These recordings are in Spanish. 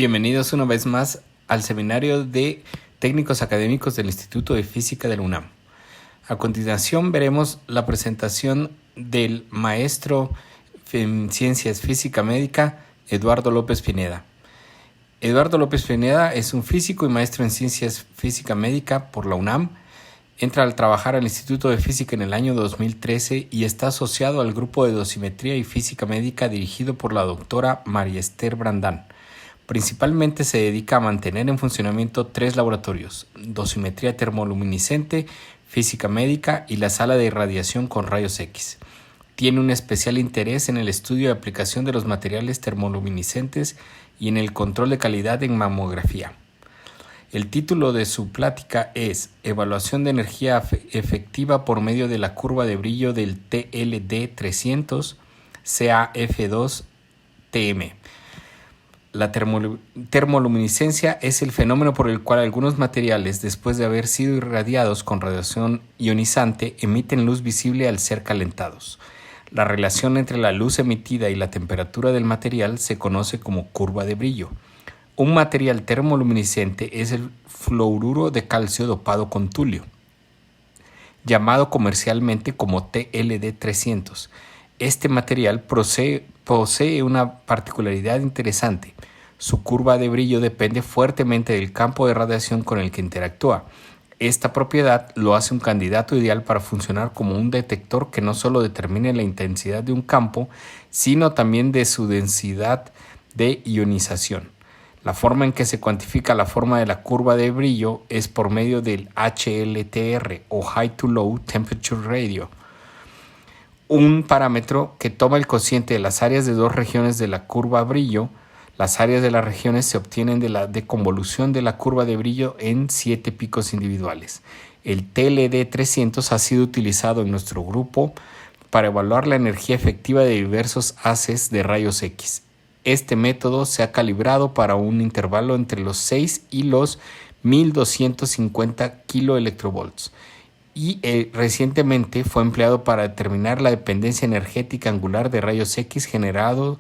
Bienvenidos una vez más al seminario de técnicos académicos del Instituto de Física de la UNAM. A continuación veremos la presentación del maestro en Ciencias Física Médica, Eduardo López Pineda. Eduardo López Pineda es un físico y maestro en Ciencias Física Médica por la UNAM. Entra al trabajar al Instituto de Física en el año 2013 y está asociado al grupo de dosimetría y física médica dirigido por la doctora María Esther Brandán. Principalmente se dedica a mantener en funcionamiento 3 laboratorios: dosimetría termoluminiscente, física médica y la sala de irradiación con rayos X. Tiene un especial interés en el estudio y aplicación de los materiales termoluminiscentes y en el control de calidad en mamografía. El título de su plática es Evaluación de energía efectiva por medio de la curva de brillo del TLD300 CAF2-TM. La termoluminiscencia es el fenómeno por el cual algunos materiales, después de haber sido irradiados con radiación ionizante, emiten luz visible al ser calentados. La relación entre la luz emitida y la temperatura del material se conoce como curva de brillo. Un material termoluminiscente es el fluoruro de calcio dopado con tulio, llamado comercialmente como TLD300. Este material posee una particularidad interesante. Su curva de brillo depende fuertemente del campo de radiación con el que interactúa. Esta propiedad lo hace un candidato ideal para funcionar como un detector que no solo determine la intensidad de un campo, sino también de su densidad de ionización. La forma en que se cuantifica la forma de la curva de brillo es por medio del HLTR o High to Low Temperature Radio, un parámetro que toma el cociente de las áreas de dos regiones de la curva brillo. Las áreas de las regiones se obtienen de la deconvolución de la curva de brillo en 7 picos individuales. El TLD300 ha sido utilizado en nuestro grupo para evaluar la energía efectiva de diversos haces de rayos X. Este método se ha calibrado para un intervalo entre los 6 y los 1250 kiloelectrovolts y recientemente fue empleado para determinar la dependencia energética angular de rayos X generado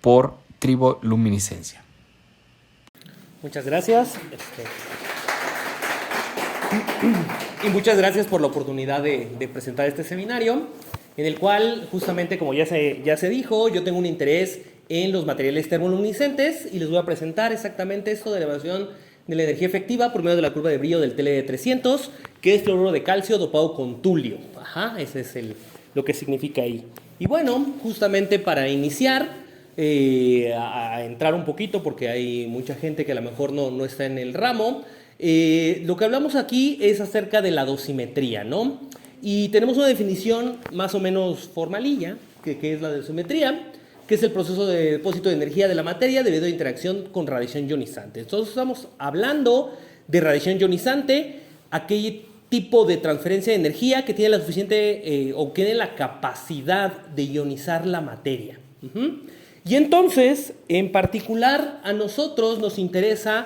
por triboluminiscencia. Muchas gracias. Y muchas gracias por la oportunidad de presentar este seminario, en el cual, justamente como ya se dijo, yo tengo un interés en los materiales termoluminiscentes y les voy a presentar exactamente esto de la evaluación de la energía efectiva por medio de la curva de brillo del TLD300, que es fluoruro de calcio dopado con tulio. Ese es lo que significa ahí. Y bueno, justamente para iniciar, a entrar un poquito, porque hay mucha gente que a lo mejor no está en el ramo, lo que hablamos aquí es acerca de la dosimetría, ¿no? Y tenemos una definición más o menos formalilla, que es la dosimetría, que es el proceso de depósito de energía de la materia debido a interacción con radiación ionizante. Entonces estamos hablando de radiación ionizante, aquel tipo de transferencia de energía que tiene la suficiente o tiene la capacidad de ionizar la materia. Y entonces, en particular, a nosotros nos interesa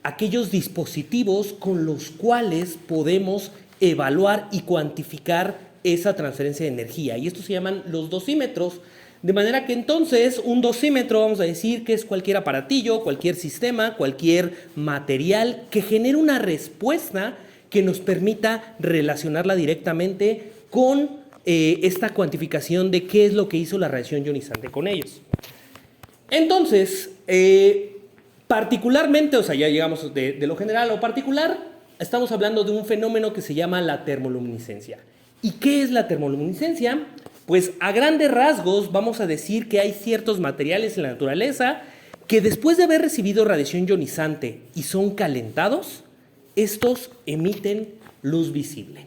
aquellos dispositivos con los cuales podemos evaluar y cuantificar esa transferencia de energía. Y estos se llaman los dosímetros. De manera que entonces un dosímetro, vamos a decir que es cualquier aparatillo, cualquier sistema, cualquier material que genere una respuesta que nos permita relacionarla directamente con esta cuantificación de qué es lo que hizo la radiación ionizante con ellos. Entonces, particularmente, o sea, ya llegamos de lo general a lo particular, estamos hablando de un fenómeno que se llama la termoluminiscencia. ¿Y qué es la termoluminiscencia? Pues a grandes rasgos vamos a decir que hay ciertos materiales en la naturaleza que después de haber recibido radiación ionizante y son calentados, estos emiten luz visible.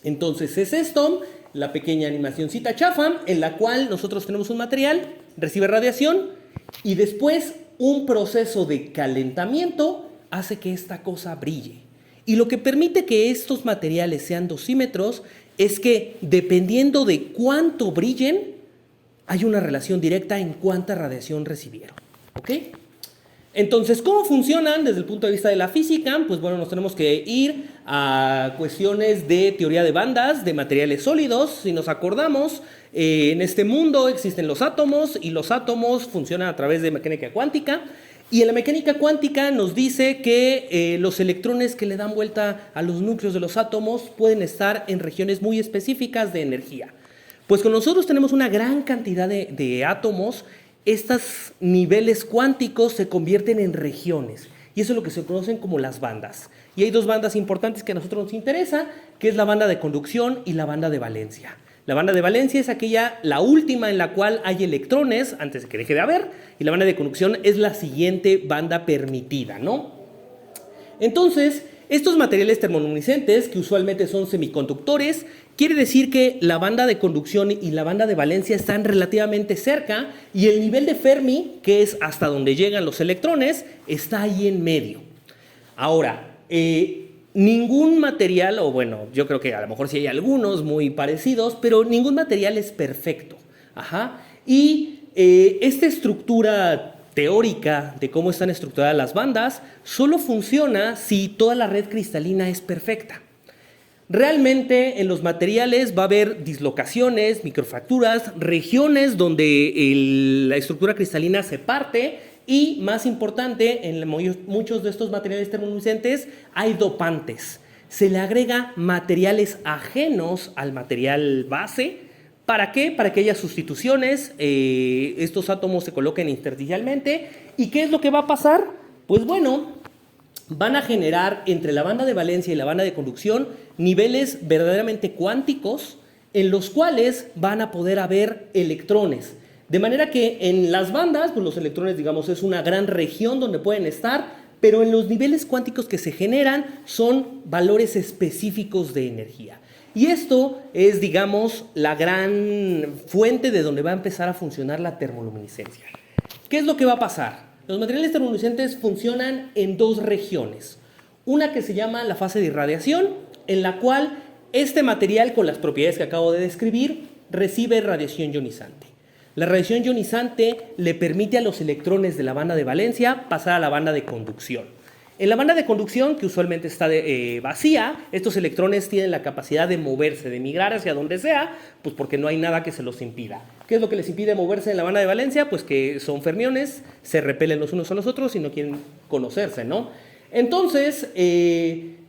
Entonces es esto, la pequeña animacioncita chafa, en la cual nosotros tenemos un material, recibe radiación y después un proceso de calentamiento hace que esta cosa brille. Y lo que permite que estos materiales sean dosímetros es que dependiendo de cuánto brillen, hay una relación directa en cuánta radiación recibieron. ¿Ok? Entonces, ¿cómo funcionan desde el punto de vista de la física? Pues bueno, nos tenemos que ir a cuestiones de teoría de bandas, de materiales sólidos. Si nos acordamos, en este mundo existen los átomos y los átomos funcionan a través de mecánica cuántica. Y en la mecánica cuántica nos dice que los electrones que le dan vuelta a los núcleos de los átomos pueden estar en regiones muy específicas de energía. Pues con nosotros tenemos una gran cantidad de átomos. Estos niveles cuánticos se convierten en regiones. Y eso es lo que se conocen como las bandas. Y hay dos bandas importantes que a nosotros nos interesa, que es la banda de conducción y la banda de valencia. La banda de valencia es la última en la cual hay electrones antes de que deje de haber, y la banda de conducción es la siguiente banda permitida, ¿no? Entonces, estos materiales termoluminiscentes, que usualmente son semiconductores, quiere decir que la banda de conducción y la banda de valencia están relativamente cerca, y el nivel de Fermi, que es hasta donde llegan los electrones, está ahí en medio. Ahora, ningún material, o bueno, yo creo que a lo mejor sí hay algunos muy parecidos, pero ningún material es perfecto. Y esta estructura teórica de cómo están estructuradas las bandas solo funciona si toda la red cristalina es perfecta. Realmente en los materiales va a haber dislocaciones, microfracturas, regiones donde la estructura cristalina se parte. Y, más importante, en muchos de estos materiales termoluminiscentes hay dopantes. Se le agrega materiales ajenos al material base. ¿Para qué? Para que haya sustituciones, estos átomos se coloquen intersticialmente. ¿Y qué es lo que va a pasar? Pues bueno, van a generar entre la banda de valencia y la banda de conducción niveles verdaderamente cuánticos en los cuales van a poder haber electrones. De manera que en las bandas, pues los electrones, digamos, es una gran región donde pueden estar, pero en los niveles cuánticos que se generan son valores específicos de energía. Y esto es, digamos, la gran fuente de donde va a empezar a funcionar la termoluminiscencia. ¿Qué es lo que va a pasar? Los materiales termoluminiscentes funcionan en dos regiones. Una que se llama la fase de irradiación, en la cual este material, con las propiedades que acabo de describir, recibe radiación ionizante. La radiación ionizante le permite a los electrones de la banda de valencia pasar a la banda de conducción. En la banda de conducción, que usualmente está vacía, estos electrones tienen la capacidad de moverse, de migrar hacia donde sea, pues porque no hay nada que se los impida. ¿Qué es lo que les impide moverse en la banda de valencia? Pues que son fermiones, se repelen los unos a los otros y no quieren conocerse, ¿no? Entonces,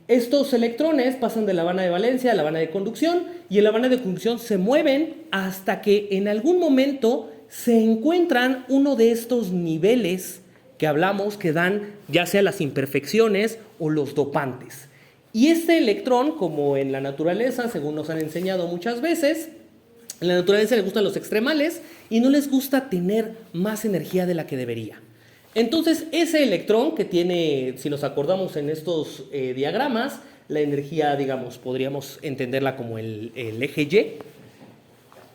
estos electrones pasan de la banda de valencia a la banda de conducción, y en la banda de conducción se mueven hasta que en algún momento se encuentran uno de estos niveles que hablamos, que dan ya sea las imperfecciones o los dopantes. Y este electrón, como en la naturaleza, según nos han enseñado muchas veces, en la naturaleza les gustan los extremales y no les gusta tener más energía de la que debería. Entonces, ese electrón que tiene, si nos acordamos en estos diagramas, la energía, digamos, podríamos entenderla como el eje Y,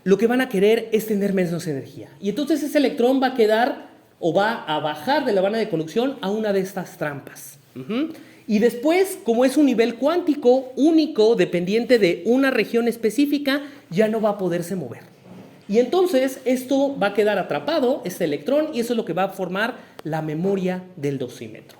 lo que van a querer es tener menos energía. Y entonces ese electrón va a quedar o va a bajar de la banda de conducción a una de estas trampas. Y después, como es un nivel cuántico único, dependiente de una región específica, ya no va a poderse mover. Y entonces esto va a quedar atrapado, este electrón, y eso es lo que va a formar la memoria del dosímetro.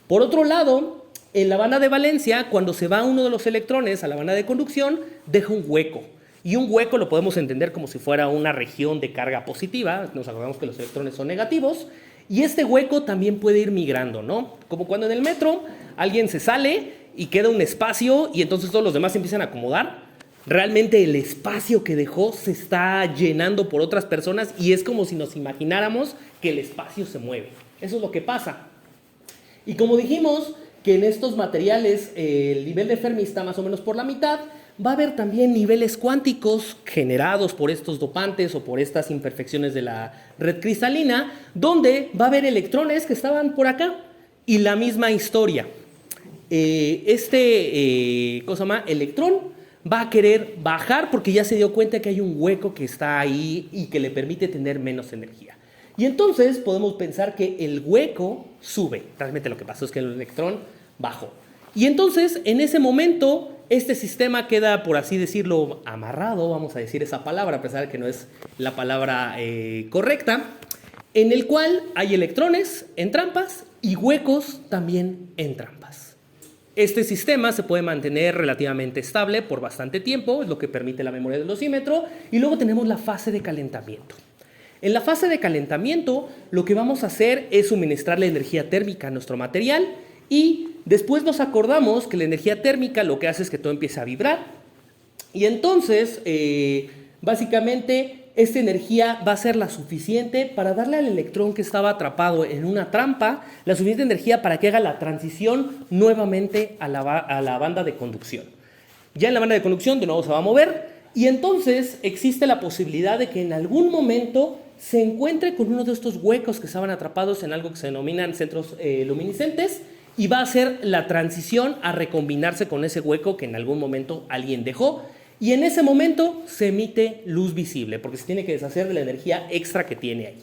Por otro lado, en la banda de valencia, cuando se va uno de los electrones a la banda de conducción, deja un hueco. Y un hueco lo podemos entender como si fuera una región de carga positiva. Nos acordamos que los electrones son negativos. Y este hueco también puede ir migrando, ¿no? Como cuando en el metro alguien se sale y queda un espacio y entonces todos los demás se empiezan a acomodar. Realmente el espacio que dejó se está llenando por otras personas y es como si nos imagináramos que el espacio se mueve. Eso es lo que pasa. Y como dijimos que en estos materiales el nivel de Fermi está más o menos por la mitad, va a haber también niveles cuánticos generados por estos dopantes o por estas imperfecciones de la red cristalina, donde va a haber electrones que estaban por acá y la misma historia. Electrón va a querer bajar porque ya se dio cuenta que hay un hueco que está ahí y que le permite tener menos energía. Y entonces podemos pensar que el hueco sube. Realmente lo que pasó es que el electrón bajó. Y entonces, en ese momento, este sistema queda, por así decirlo, amarrado, vamos a decir esa palabra, a pesar de que no es la palabra correcta, en el cual hay electrones en trampas y huecos también en trampas. Este sistema se puede mantener relativamente estable por bastante tiempo, es lo que permite la memoria del dosímetro, y luego tenemos la fase de calentamiento. En la fase de calentamiento, lo que vamos a hacer es suministrarle energía térmica a nuestro material y después nos acordamos que la energía térmica lo que hace es que todo empiece a vibrar. Y entonces, básicamente, esta energía va a ser la suficiente para darle al electrón que estaba atrapado en una trampa la suficiente energía para que haga la transición nuevamente a la banda de conducción. Ya en la banda de conducción de nuevo se va a mover y entonces existe la posibilidad de que en algún momento se encuentre con uno de estos huecos que estaban atrapados en algo que se denominan centros luminiscentes y va a hacer la transición a recombinarse con ese hueco que en algún momento alguien dejó. Y en ese momento se emite luz visible, porque se tiene que deshacer de la energía extra que tiene ahí.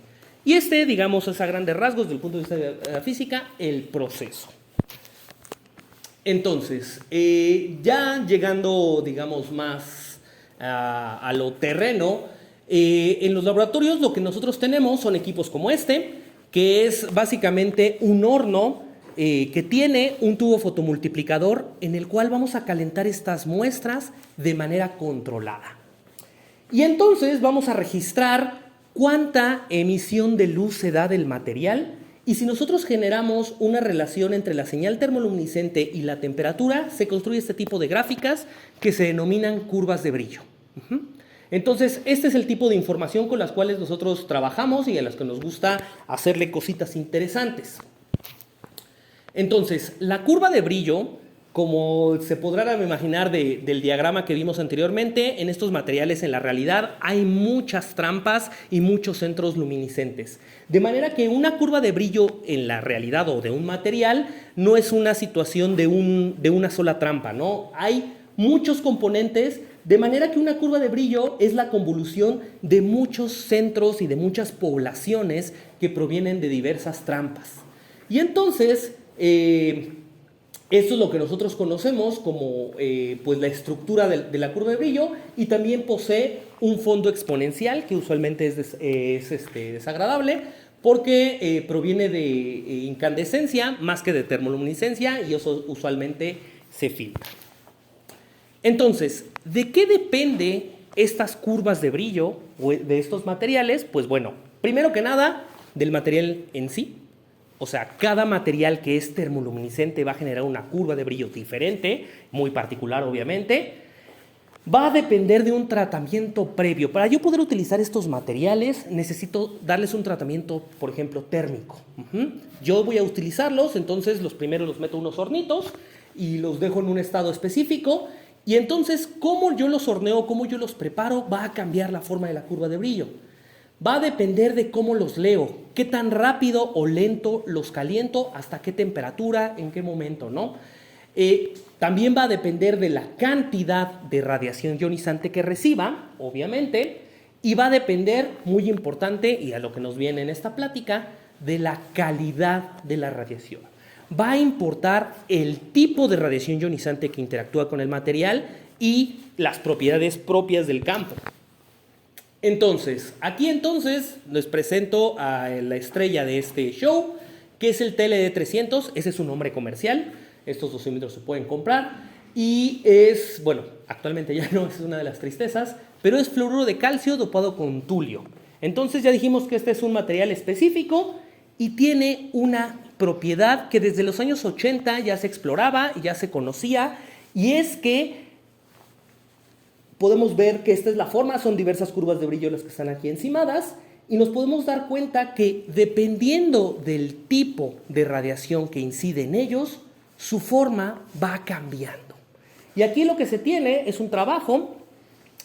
Y digamos, es a grandes rasgos, desde el punto de vista de la física, el proceso. Entonces, ya llegando, digamos, más a lo terreno, en los laboratorios lo que nosotros tenemos son equipos como este, que es básicamente un horno que tiene un tubo fotomultiplicador en el cual vamos a calentar estas muestras de manera controlada. Y entonces vamos a registrar cuánta emisión de luz se da del material y si nosotros generamos una relación entre la señal termoluminiscente y la temperatura, se construye este tipo de gráficas que se denominan curvas de brillo. Entonces, este es el tipo de información con las cuales nosotros trabajamos y a las que nos gusta hacerle cositas interesantes. Entonces, la curva de brillo, como se podrán imaginar del diagrama que vimos anteriormente, en estos materiales en la realidad hay muchas trampas y muchos centros luminiscentes. De manera que una curva de brillo en la realidad o de un material no es una situación de una sola trampa, ¿no? Hay muchos componentes, de manera que una curva de brillo es la convolución de muchos centros y de muchas poblaciones que provienen de diversas trampas. Y entonces, esto es lo que nosotros conocemos como pues la estructura de la curva de brillo y también posee un fondo exponencial que usualmente es desagradable porque proviene de incandescencia más que de termoluminiscencia y eso usualmente se filtra. Entonces, ¿de qué depende estas curvas de brillo de estos materiales? Pues bueno, primero que nada, del material en sí. O sea, cada material que es termoluminiscente va a generar una curva de brillo diferente, muy particular obviamente. Va a depender de un tratamiento previo. Para yo poder utilizar estos materiales necesito darles un tratamiento, por ejemplo, térmico. Yo voy a utilizarlos, entonces los primeros los meto en unos hornitos y los dejo en un estado específico. Y entonces, cómo yo los horneo, cómo yo los preparo, va a cambiar la forma de la curva de brillo. Va a depender de cómo los leo, qué tan rápido o lento los caliento, hasta qué temperatura, en qué momento, ¿no? También va a depender de la cantidad de radiación ionizante que reciba, obviamente, y va a depender, muy importante, y a lo que nos viene en esta plática, de la calidad de la radiación. Va a importar el tipo de radiación ionizante que interactúa con el material y las propiedades propias del campo. Entonces, aquí les presento a la estrella de este show, que es el TLD300, ese es su nombre comercial, estos dosímetros se pueden comprar, y es, bueno, actualmente ya no, es una de las tristezas, pero es fluoruro de calcio dopado con tulio. Entonces ya dijimos que este es un material específico y tiene una propiedad que desde los años 80 ya se exploraba y ya se conocía, y es que podemos ver que esta es la forma, son diversas curvas de brillo las que están aquí encimadas, y nos podemos dar cuenta que dependiendo del tipo de radiación que incide en ellos, su forma va cambiando. Y aquí lo que se tiene es un trabajo,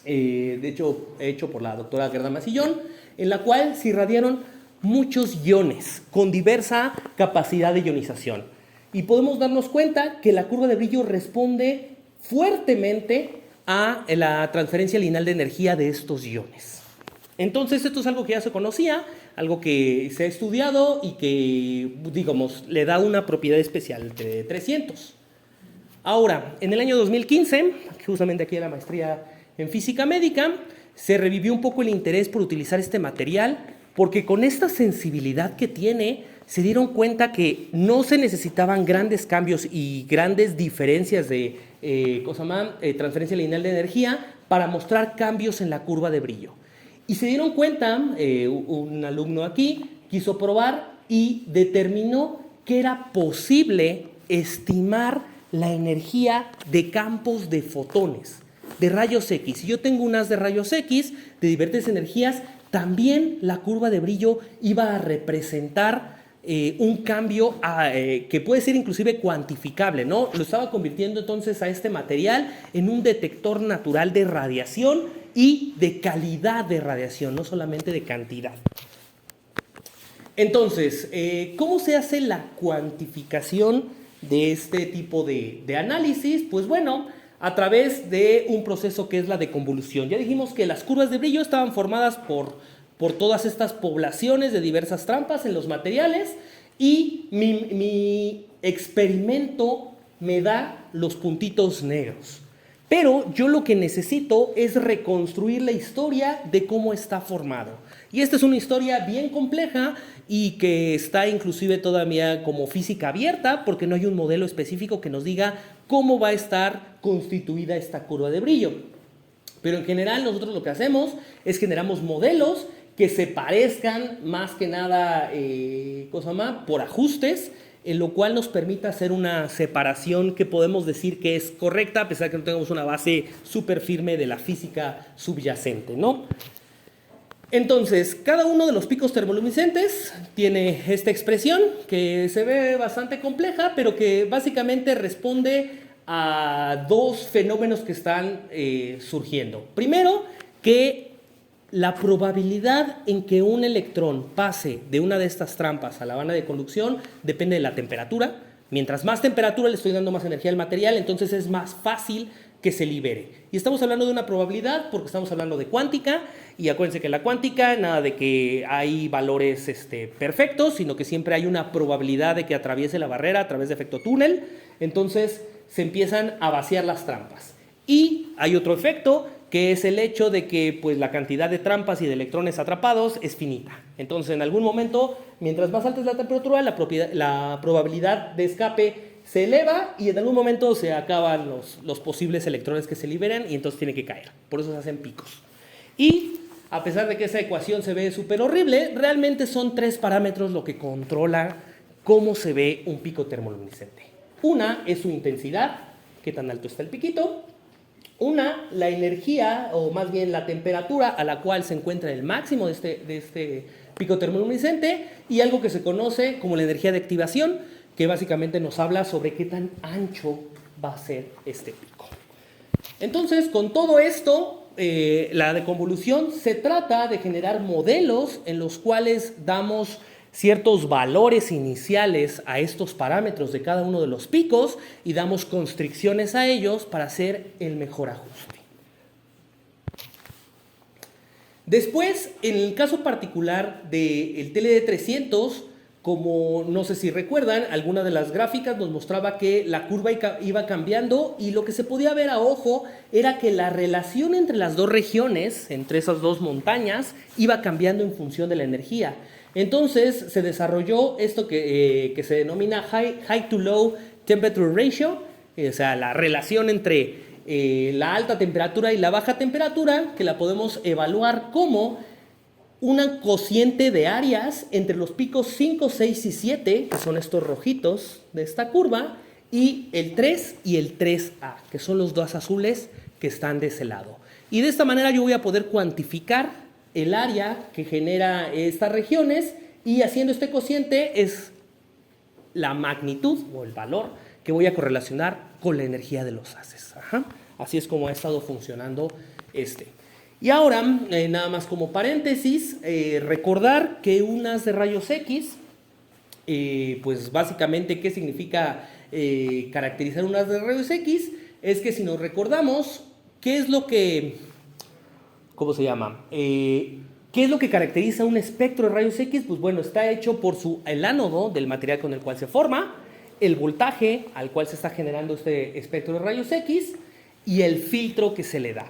de hecho, hecho por la doctora Gerda Masillón, en la cual se irradiaron muchos iones con diversa capacidad de ionización. Y podemos darnos cuenta que la curva de brillo responde fuertemente a la transferencia lineal de energía de estos iones. Entonces, esto es algo que ya se conocía, algo que se ha estudiado y que, digamos, le da una propiedad especial de 300. Ahora, en el año 2015, justamente aquí en la maestría en física médica, se revivió un poco el interés por utilizar este material porque con esta sensibilidad que tiene, se dieron cuenta que no se necesitaban grandes cambios y grandes diferencias de transferencia lineal de energía para mostrar cambios en la curva de brillo. Y se dieron cuenta, un alumno aquí quiso probar y determinó que era posible estimar la energía de campos de fotones, de rayos X. Si yo tengo un haz de rayos X de diferentes energías, también la curva de brillo iba a representar un cambio que puede ser inclusive cuantificable, ¿no? Lo estaba convirtiendo entonces a este material en un detector natural de radiación y de calidad de radiación, no solamente de cantidad. Entonces, ¿cómo se hace la cuantificación de este tipo de análisis? Pues bueno, a través de un proceso que es la deconvolución. Ya dijimos que las curvas de brillo estaban formadas por todas estas poblaciones de diversas trampas en los materiales y mi experimento me da los puntitos negros. Pero yo lo que necesito es reconstruir la historia de cómo está formado. Y esta es una historia bien compleja y que está inclusive todavía como física abierta porque no hay un modelo específico que nos diga cómo va a estar constituida esta curva de brillo. Pero en general nosotros lo que hacemos es generamos modelos que se parezcan más que nada por ajustes, en lo cual nos permite hacer una separación que podemos decir que es correcta, a pesar de que no tengamos una base súper firme de la física subyacente, ¿no? Entonces, cada uno de los picos termoluminiscentes tiene esta expresión que se ve bastante compleja, pero que básicamente responde a dos fenómenos que están surgiendo. Primero, que la probabilidad en que un electrón pase de una de estas trampas a la banda de conducción depende de la temperatura. Mientras más temperatura le estoy dando más energía al material, entonces es más fácil que se libere. Y estamos hablando de una probabilidad porque estamos hablando de cuántica, y acuérdense que la cuántica, nada de que hay valores perfectos, sino que siempre hay una probabilidad de que atraviese la barrera a través de efecto túnel, entonces se empiezan a vaciar las trampas. Y hay otro efecto, que es el hecho de que pues, la cantidad de trampas y de electrones atrapados es finita. Entonces, en algún momento, mientras más alta es la temperatura, la probabilidad de escape se eleva y en algún momento se acaban los posibles electrones que se liberan y entonces tiene que caer. Por eso se hacen picos. Y a pesar de que esa ecuación se ve súper horrible, realmente son tres parámetros lo que controla cómo se ve un pico termoluminiscente. Una es su intensidad, qué tan alto está el piquito. Una, la energía, o más bien la temperatura a la cual se encuentra el máximo de este pico termoluminiscente, y algo que se conoce como la energía de activación, que básicamente nos habla sobre qué tan ancho va a ser este pico. Entonces, con todo esto, la deconvolución se trata de generar modelos en los cuales damos ciertos valores iniciales a estos parámetros de cada uno de los picos y damos constricciones a ellos para hacer el mejor ajuste. Después, en el caso particular del TLD300, como no sé si recuerdan, alguna de las gráficas nos mostraba que la curva iba cambiando y lo que se podía ver a ojo era que la relación entre las dos regiones, entre esas dos montañas, iba cambiando en función de la energía. Entonces se desarrolló esto que se denomina High to Low Temperature Ratio, o sea, la relación entre la alta temperatura y la baja temperatura, que la podemos evaluar como una cociente de áreas entre los picos 5, 6 y 7, que son estos rojitos de esta curva, y el 3 y el 3A, que son los dos azules que están de ese lado. Y de esta manera yo voy a poder cuantificar el área que genera estas regiones, y haciendo este cociente es la magnitud o el valor que voy a correlacionar con la energía de los haces. Ajá. Así es como ha estado funcionando Y ahora, nada más como paréntesis, recordar que un haz de rayos X, pues básicamente, ¿qué significa caracterizar un haz de rayos X? Es que si nos recordamos, ¿qué es lo que... ¿Cómo se llama? ¿Qué es lo que caracteriza un espectro de rayos X? Pues bueno, está hecho por el ánodo del material con el cual se forma, el voltaje al cual se está generando este espectro de rayos X y el filtro que se le da.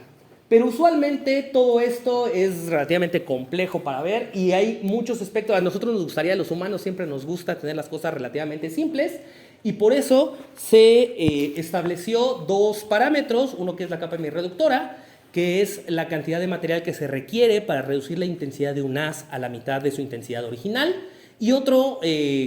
Pero usualmente todo esto es relativamente complejo para ver y hay muchos espectros. A nosotros nos gustaría, a los humanos siempre nos gusta tener las cosas relativamente simples, y por eso se estableció dos parámetros, uno que es la capa hemirreductora, que es la cantidad de material que se requiere para reducir la intensidad de un haz a la mitad de su intensidad original. Y otro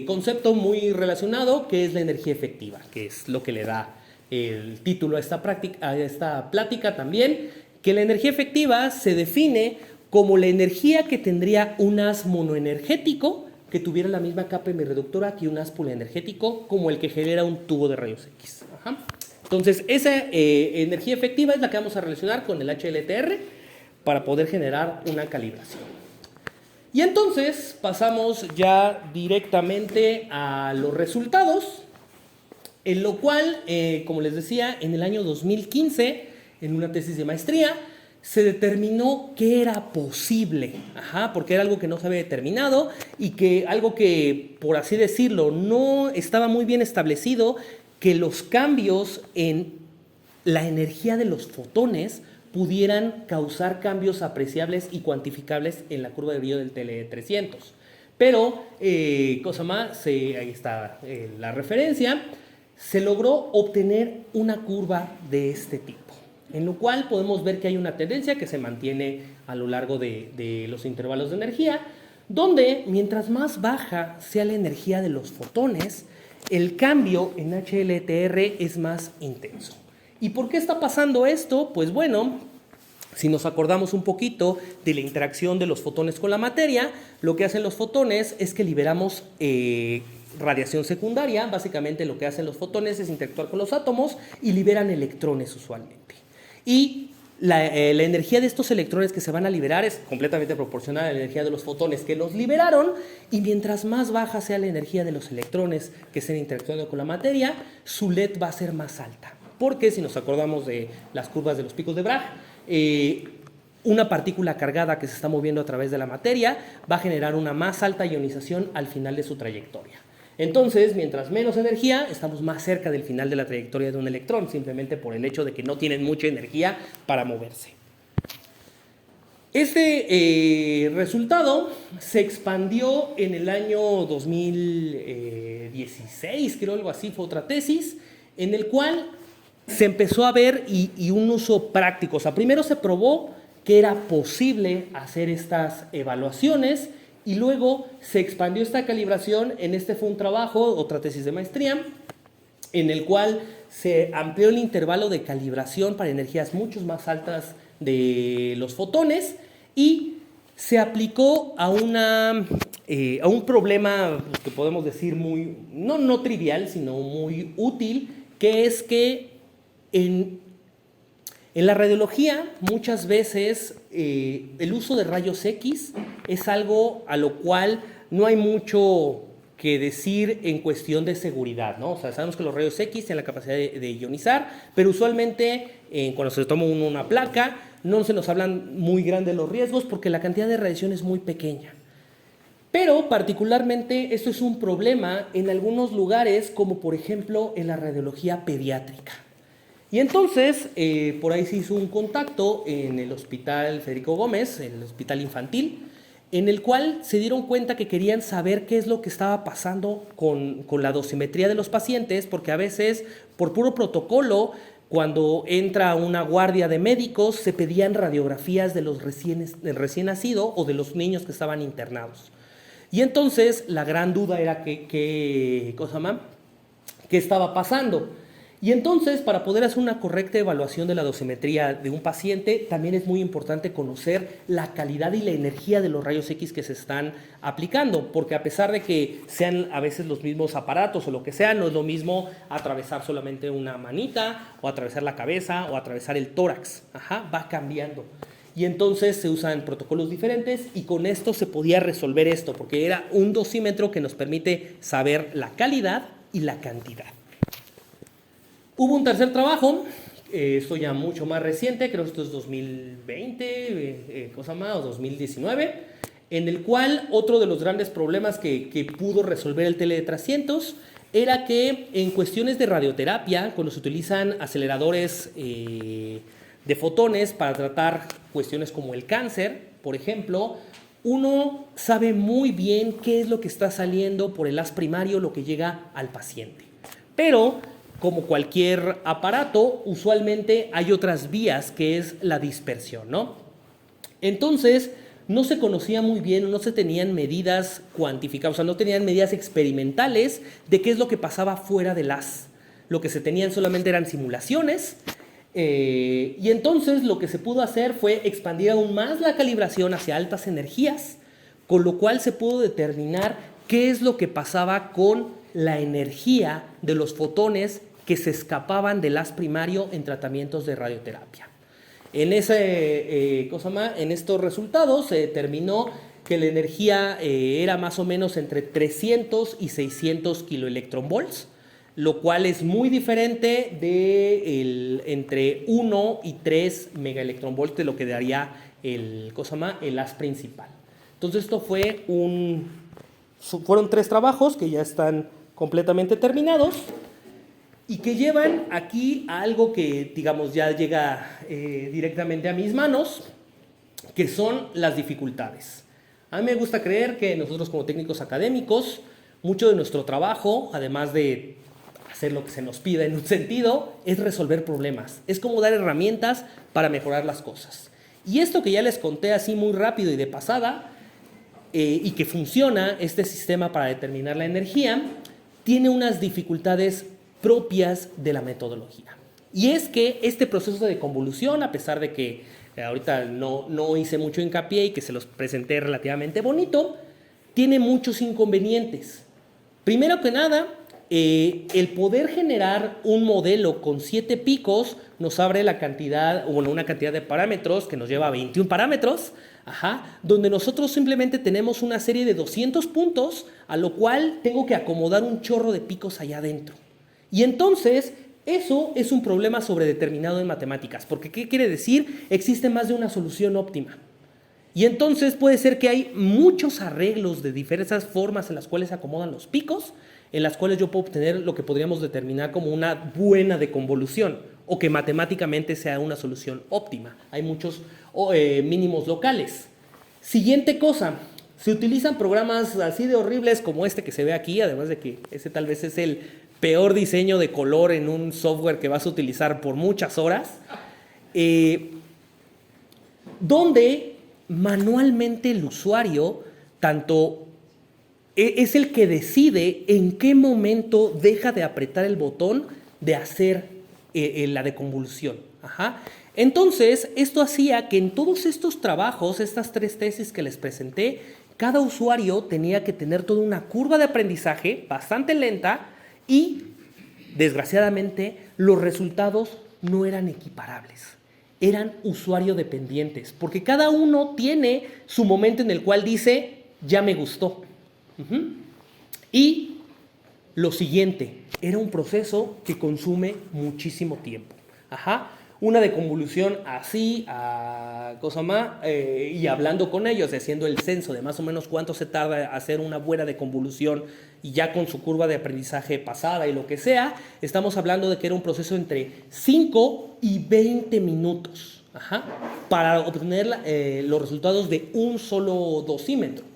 concepto muy relacionado, que es la energía efectiva, que es lo que le da el título a esta plática también, que la energía efectiva se define como la energía que tendría un haz monoenergético que tuviera la misma capa reductora que un haz polienergético, como el que genera un tubo de rayos X. Ajá. Entonces, esa energía efectiva es la que vamos a relacionar con el HLTR para poder generar una calibración. Y entonces pasamos ya directamente a los resultados, en lo cual, como les decía, en el año 2015, en una tesis de maestría, se determinó que era posible, porque era algo que no se había determinado y que algo que, por así decirlo, no estaba muy bien establecido, que los cambios en la energía de los fotones pudieran causar cambios apreciables y cuantificables en la curva de brillo del TLE-300. Pero, ahí está la referencia, se logró obtener una curva de este tipo, en lo cual podemos ver que hay una tendencia que se mantiene a lo largo de los intervalos de energía, donde mientras más baja sea la energía de los fotones, el cambio en HLTR es más intenso. ¿Y por qué está pasando esto? Pues bueno, si nos acordamos un poquito de la interacción de los fotones con la materia, lo que hacen los fotones es que liberamos radiación secundaria. Básicamente lo que hacen los fotones es interactuar con los átomos y liberan electrones usualmente. Y la energía de estos electrones que se van a liberar es completamente proporcional a la energía de los fotones que los liberaron, y mientras más baja sea la energía de los electrones que estén interactuando con la materia, su LED va a ser más alta. Porque si nos acordamos de las curvas de los picos de Bragg, una partícula cargada que se está moviendo a través de la materia va a generar una más alta ionización al final de su trayectoria. Entonces, mientras menos energía, estamos más cerca del final de la trayectoria de un electrón, simplemente por el hecho de que no tienen mucha energía para moverse. Este resultado se expandió en el año 2016, creo, algo así, fue otra tesis, en el cual se empezó a ver y un uso práctico. O sea, primero se probó que era posible hacer estas evaluaciones, y luego se expandió esta calibración. Este fue un trabajo, otra tesis de maestría, en el cual se amplió el intervalo de calibración para energías mucho más altas de los fotones, y se aplicó a un problema que podemos decir muy, no trivial, sino muy útil, que es que en la radiología muchas veces el uso de rayos X es algo a lo cual no hay mucho que decir en cuestión de seguridad, ¿no? O sea, sabemos que los rayos X tienen la capacidad de ionizar, pero usualmente cuando se toma una placa no se nos hablan muy grandes los riesgos porque la cantidad de radiación es muy pequeña. Pero particularmente esto es un problema en algunos lugares, como por ejemplo en la radiología pediátrica. Y entonces, por ahí se hizo un contacto en el Hospital Federico Gómez, el hospital infantil, en el cual se dieron cuenta que querían saber qué es lo que estaba pasando con la dosimetría de los pacientes, porque a veces, por puro protocolo, cuando entra una guardia de médicos, se pedían radiografías de los del recién nacido o de los niños que estaban internados. Y entonces, la gran duda era ¿qué estaba pasando? Y entonces, para poder hacer una correcta evaluación de la dosimetría de un paciente, también es muy importante conocer la calidad y la energía de los rayos X que se están aplicando, porque a pesar de que sean a veces los mismos aparatos o lo que sea, no es lo mismo atravesar solamente una manita, o atravesar la cabeza, o atravesar el tórax. Va cambiando. Y entonces se usan protocolos diferentes, y con esto se podía resolver esto, porque era un dosímetro que nos permite saber la calidad y la cantidad. Hubo un tercer trabajo, esto ya mucho más reciente, creo que esto es 2020, o 2019, en el cual otro de los grandes problemas que pudo resolver el TLE-300 era que en cuestiones de radioterapia, cuando se utilizan aceleradores de fotones para tratar cuestiones como el cáncer, por ejemplo, uno sabe muy bien qué es lo que está saliendo por el haz primario, lo que llega al paciente. Pero como cualquier aparato, usualmente hay otras vías que es la dispersión, ¿no? Entonces, no se conocía muy bien, no se tenían medidas cuantificadas, o sea, no tenían medidas experimentales de qué es lo que pasaba fuera del haz. Lo que se tenían solamente eran simulaciones, y entonces lo que se pudo hacer fue expandir aún más la calibración hacia altas energías, con lo cual se pudo determinar qué es lo que pasaba con la energía de los fotones que se escapaban del haz primario en tratamientos de radioterapia. En estos resultados se determinó que la energía era más o menos entre 300 y 600 kiloelectronvolts, lo cual es muy diferente de entre 1 y 3 megaelectronvolts de lo que daría el haz principal. Entonces esto fueron 3 trabajos que ya están completamente terminados y que llevan aquí a algo que, digamos, ya llega directamente a mis manos, que son las dificultades. A mí me gusta creer que nosotros como técnicos académicos, mucho de nuestro trabajo, además de hacer lo que se nos pida en un sentido, es resolver problemas. Es como dar herramientas para mejorar las cosas. Y esto que ya les conté así muy rápido y de pasada, y que funciona este sistema para determinar la energía, tiene unas dificultades propias de la metodología. Y es que este proceso de convolución, a pesar de que ahorita no hice mucho hincapié y que se los presenté relativamente bonito, tiene muchos inconvenientes. Primero que nada, el poder generar un modelo con 7 picos nos abre una cantidad de parámetros que nos lleva a 21 parámetros, donde nosotros simplemente tenemos una serie de 200 puntos, a lo cual tengo que acomodar un chorro de picos allá adentro. Y entonces, eso es un problema sobredeterminado en matemáticas, porque ¿qué quiere decir? Existe más de una solución óptima. Y entonces puede ser que hay muchos arreglos de diversas formas en las cuales se acomodan los picos, en las cuales yo puedo obtener lo que podríamos determinar como una buena deconvolución, o que matemáticamente sea una solución óptima. Hay muchos mínimos locales. Siguiente cosa, se utilizan programas así de horribles como este que se ve aquí, además de que ese tal vez es el peor diseño de color en un software que vas a utilizar por muchas horas, donde manualmente el usuario tanto es el que decide en qué momento deja de apretar el botón de hacer la deconvolución. Entonces, esto hacía que en todos estos trabajos, estas 3 tesis que les presenté, cada usuario tenía que tener toda una curva de aprendizaje bastante lenta y, desgraciadamente, los resultados no eran equiparables. Eran usuario dependientes, porque cada uno tiene su momento en el cual dice, ya me gustó. Y lo siguiente, era un proceso que consume muchísimo tiempo. Una deconvolución así, y hablando con ellos, haciendo el censo de más o menos cuánto se tarda hacer una buena deconvolución y ya con su curva de aprendizaje pasada y lo que sea, estamos hablando de que era un proceso entre 5 y 20 minutos para obtener los resultados de un solo dosímetro.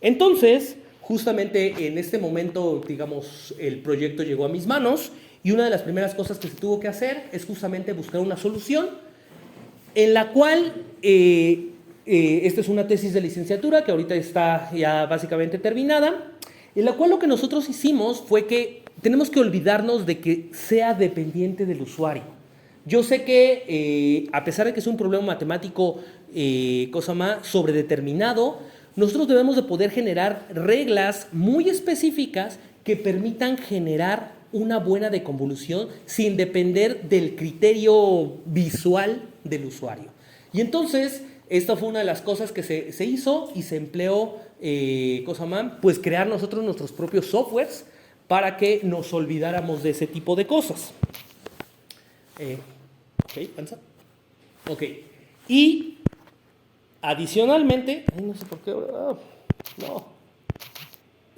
Entonces, justamente en este momento, digamos, el proyecto llegó a mis manos y una de las primeras cosas que se tuvo que hacer es justamente buscar una solución en la cual, esta es una tesis de licenciatura que ahorita está ya básicamente terminada, en la cual lo que nosotros hicimos fue que tenemos que olvidarnos de que sea dependiente del usuario. Yo sé que, a pesar de que es un problema matemático sobredeterminado, nosotros debemos de poder generar reglas muy específicas que permitan generar una buena deconvolución sin depender del criterio visual del usuario. Y entonces, esta fue una de las cosas que se hizo y se empleó, pues crear nosotros nuestros propios softwares para que nos olvidáramos de ese tipo de cosas. Ok. Y adicionalmente, no sé por qué, no,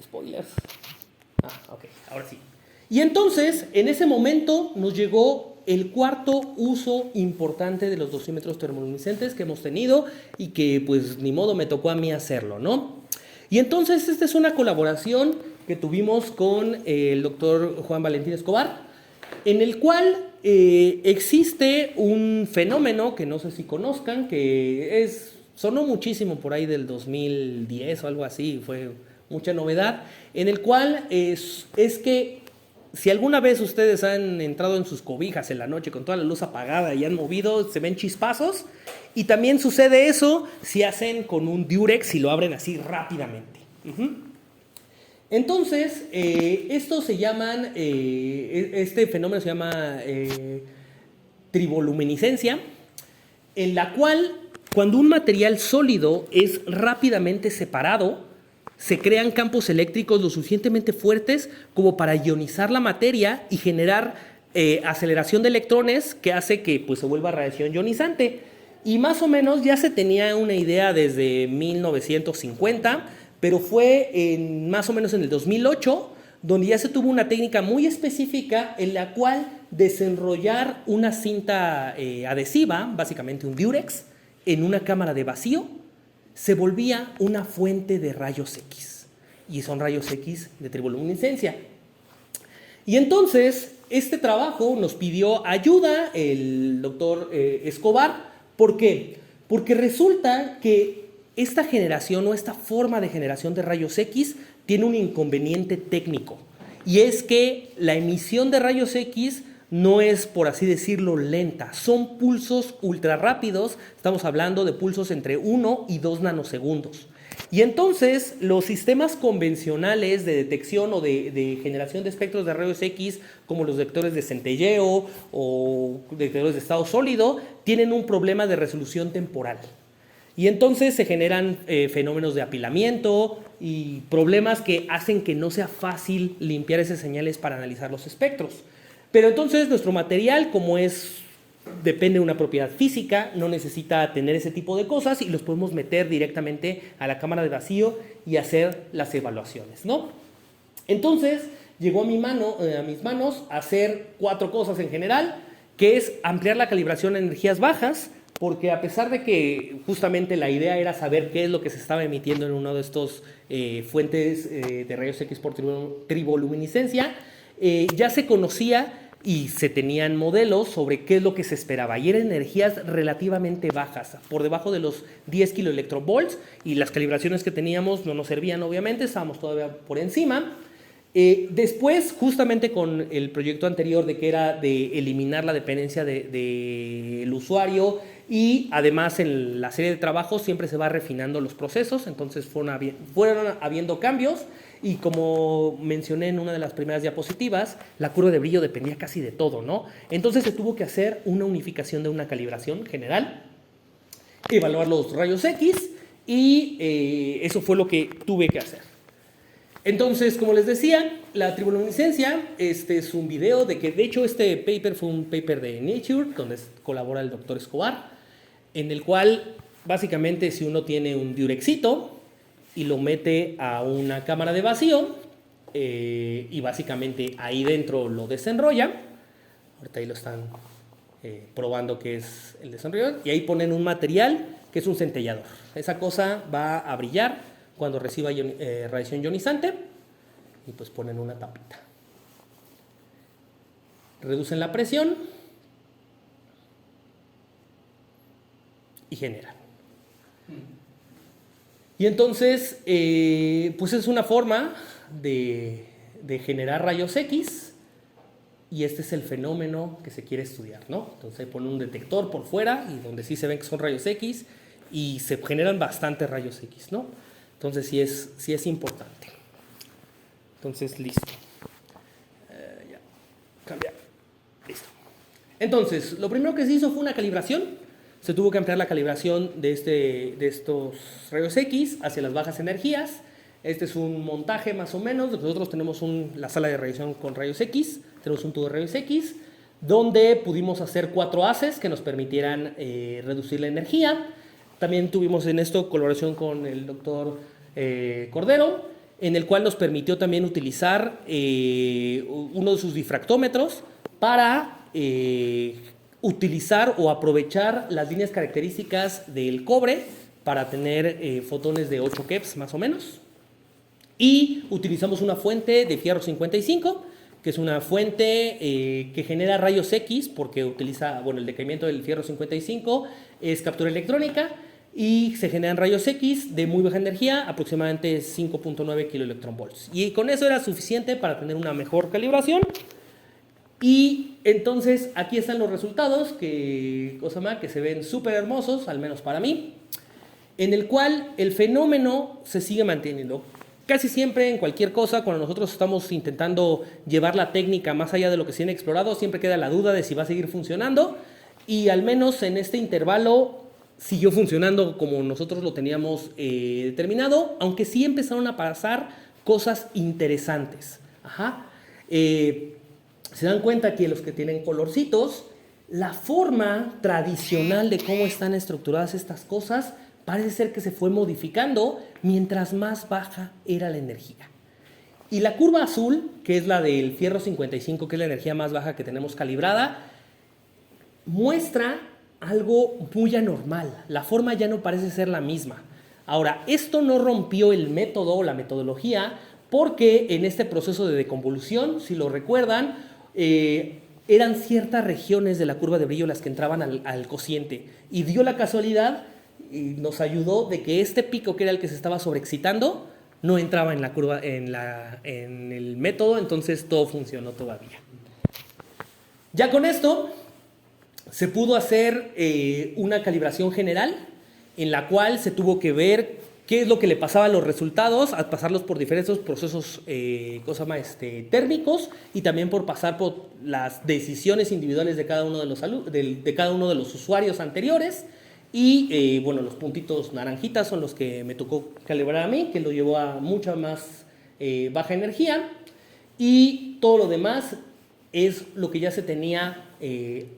spoilers. Ok, ahora sí. Y entonces, en ese momento nos llegó el cuarto uso importante de los dosímetros termoluminiscentes que hemos tenido y que pues ni modo me tocó a mí hacerlo, ¿no? Y entonces esta es una colaboración que tuvimos con el doctor Juan Valentín Escobar, en el cual existe un fenómeno que no sé si conozcan, que sonó muchísimo por ahí del 2010 o algo así, fue mucha novedad, en el cual es que si alguna vez ustedes han entrado en sus cobijas en la noche con toda la luz apagada y han movido, se ven chispazos, y también sucede eso si hacen con un Durex y lo abren así rápidamente. Entonces, estos se llaman, este fenómeno se llama triboluminiscencia, en la cual cuando un material sólido es rápidamente separado, se crean campos eléctricos lo suficientemente fuertes como para ionizar la materia y generar aceleración de electrones que hace que pues, se vuelva radiación ionizante. Y más o menos ya se tenía una idea desde 1950, pero fue más o menos en el 2008 donde ya se tuvo una técnica muy específica en la cual desenrollar una cinta adhesiva, básicamente un Durex, en una cámara de vacío, se volvía una fuente de rayos X. Y son rayos X de triboluminiscencia. Y entonces, este trabajo nos pidió ayuda el doctor Escobar. ¿Por qué? Porque resulta que esta generación o esta forma de generación de rayos X tiene un inconveniente técnico. Y es que la emisión de rayos X no es, por así decirlo, lenta. Son pulsos ultra rápidos. Estamos hablando de pulsos entre 1 y 2 nanosegundos. Y entonces los sistemas convencionales de detección o de generación de espectros de rayos X, como los detectores de centelleo o detectores de estado sólido, tienen un problema de resolución temporal. Y entonces se generan fenómenos de apilamiento y problemas que hacen que no sea fácil limpiar esas señales para analizar los espectros. Pero entonces nuestro material, como depende de una propiedad física, no necesita tener ese tipo de cosas y los podemos meter directamente a la cámara de vacío y hacer las evaluaciones, ¿no? Entonces llegó a mis manos hacer 4 cosas en general, que es ampliar la calibración en energías bajas, porque a pesar de que justamente la idea era saber qué es lo que se estaba emitiendo en uno de estos fuentes de rayos X por triboluminiscencia, ya se conocía y se tenían modelos sobre qué es lo que se esperaba. Y eran energías relativamente bajas, por debajo de los 10 kiloelectronvolts, y las calibraciones que teníamos no nos servían, obviamente, estábamos todavía por encima. Después, justamente con el proyecto anterior de que era de eliminar la dependencia del usuario, y además en la serie de trabajos siempre se va refinando los procesos, entonces fueron habiendo cambios. Y como mencioné en una de las primeras diapositivas, la curva de brillo dependía casi de todo, ¿no? Entonces se tuvo que hacer una unificación de una calibración general, evaluar los rayos X, y eso fue lo que tuve que hacer. Entonces, como les decía, la triboluminiscencia, este es un video de que, de hecho, este paper fue un paper de Nature, donde colabora el doctor Escobar, en el cual, básicamente, si uno tiene un Durexito y lo mete a una cámara de vacío, y básicamente ahí dentro lo desenrolla, ahorita ahí lo están probando que es el desenrollador, y ahí ponen un material que es un centellador. Esa cosa va a brillar cuando reciba radiación ionizante, y pues ponen una tapita. Reducen la presión y generan. Y entonces, pues es una forma de generar rayos X, y este es el fenómeno que se quiere estudiar, ¿no? Entonces pone un detector por fuera, y donde sí se ven que son rayos X, y se generan bastantes rayos X, ¿no? Entonces sí es importante. Entonces, listo. Ya, cambiar. Listo. Entonces, lo primero que se hizo fue una calibración. Se tuvo que ampliar la calibración de estos rayos X hacia las bajas energías. Este es un montaje más o menos. Nosotros tenemos la sala de radiación con rayos X. Tenemos un tubo de rayos X donde pudimos hacer 4 haces que nos permitieran reducir la energía. También tuvimos en esto colaboración con el doctor Cordero, en el cual nos permitió también utilizar uno de sus difractómetros para utilizar o aprovechar las líneas características del cobre para tener fotones de 8 keV más o menos. Y utilizamos una fuente de fierro 55, que es una fuente que genera rayos X, porque utiliza, bueno, el decaimiento del fierro 55 es captura electrónica, y se generan rayos X de muy baja energía, aproximadamente 5.9 kiloelectronvolts. Y con eso era suficiente para tener una mejor calibración. Y entonces aquí están los resultados que se ven súper hermosos, al menos para mí, en el cual el fenómeno se sigue manteniendo. Casi siempre en cualquier cosa, cuando nosotros estamos intentando llevar la técnica más allá de lo que se tiene explorado, siempre queda la duda de si va a seguir funcionando, y al menos en este intervalo siguió funcionando como nosotros lo teníamos determinado, aunque sí empezaron a pasar cosas interesantes. Se dan cuenta que los que tienen colorcitos, la forma tradicional de cómo están estructuradas estas cosas parece ser que se fue modificando mientras más baja era la energía. Y la curva azul, que es la del fierro 55, que es la energía más baja que tenemos calibrada, muestra algo muy anormal. La forma ya no parece ser la misma. Ahora, esto no rompió el método o la metodología, porque en este proceso de deconvolución, si lo recuerdan, eran ciertas regiones de la curva de brillo las que entraban al cociente. Y dio la casualidad y nos ayudó de que este pico, que era el que se estaba sobreexcitando, no entraba en la curva, en el método, entonces todo funcionó todavía. Ya con esto se pudo hacer una calibración general en la cual se tuvo que ver qué es lo que le pasaba a los resultados, al pasarlos por diferentes procesos térmicos, y también por pasar por las decisiones individuales de cada uno de los, de cada uno de los usuarios anteriores. Y bueno, los puntitos naranjitas son los que me tocó calibrar a mí, que lo llevó a mucha más baja energía, y todo lo demás es lo que ya se tenía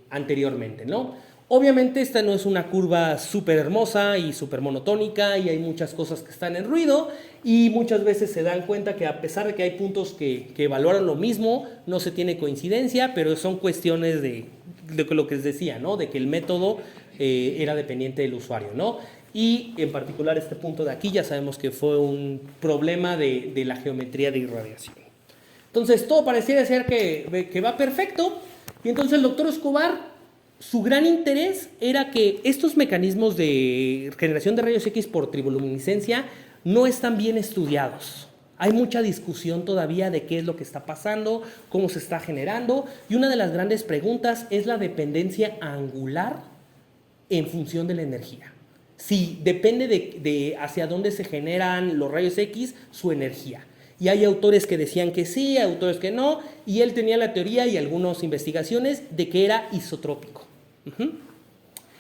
anteriormente, ¿no? Obviamente esta no es una curva súper hermosa y súper monotónica, y hay muchas cosas que están en ruido, y muchas veces se dan cuenta que a pesar de que hay puntos que evaluaron lo mismo, no se tiene coincidencia, pero son cuestiones de lo que les decía, ¿no? De que el método era dependiente del usuario, ¿no? Y en particular este punto de aquí ya sabemos que fue un problema de la geometría de irradiación. Entonces todo pareciera ser que va perfecto, y entonces el doctor Escobar, su gran interés era que estos mecanismos de generación de rayos X por triboluminiscencia no están bien estudiados. Hay mucha discusión todavía de qué es lo que está pasando, cómo se está generando, y una de las grandes preguntas es la dependencia angular en función de la energía. Si depende de hacia dónde se generan los rayos X, su energía. Y hay autores que decían que sí, autores que no, y él tenía la teoría y algunas investigaciones de que era isotrópico.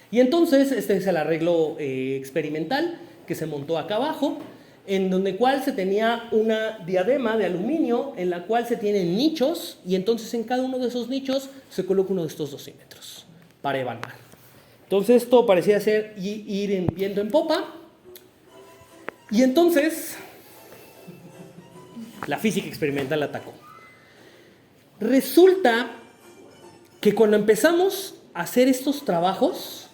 Y entonces este es el arreglo experimental que se montó acá abajo, en donde cual se tenía una diadema de aluminio en la cual se tienen nichos, y entonces en cada uno de esos nichos se coloca uno de estos dosímetros para evaluar. Entonces esto parecía ser ir en viento en popa, y entonces la física experimental atacó. Resulta que cuando empezamos a hacer estos trabajos,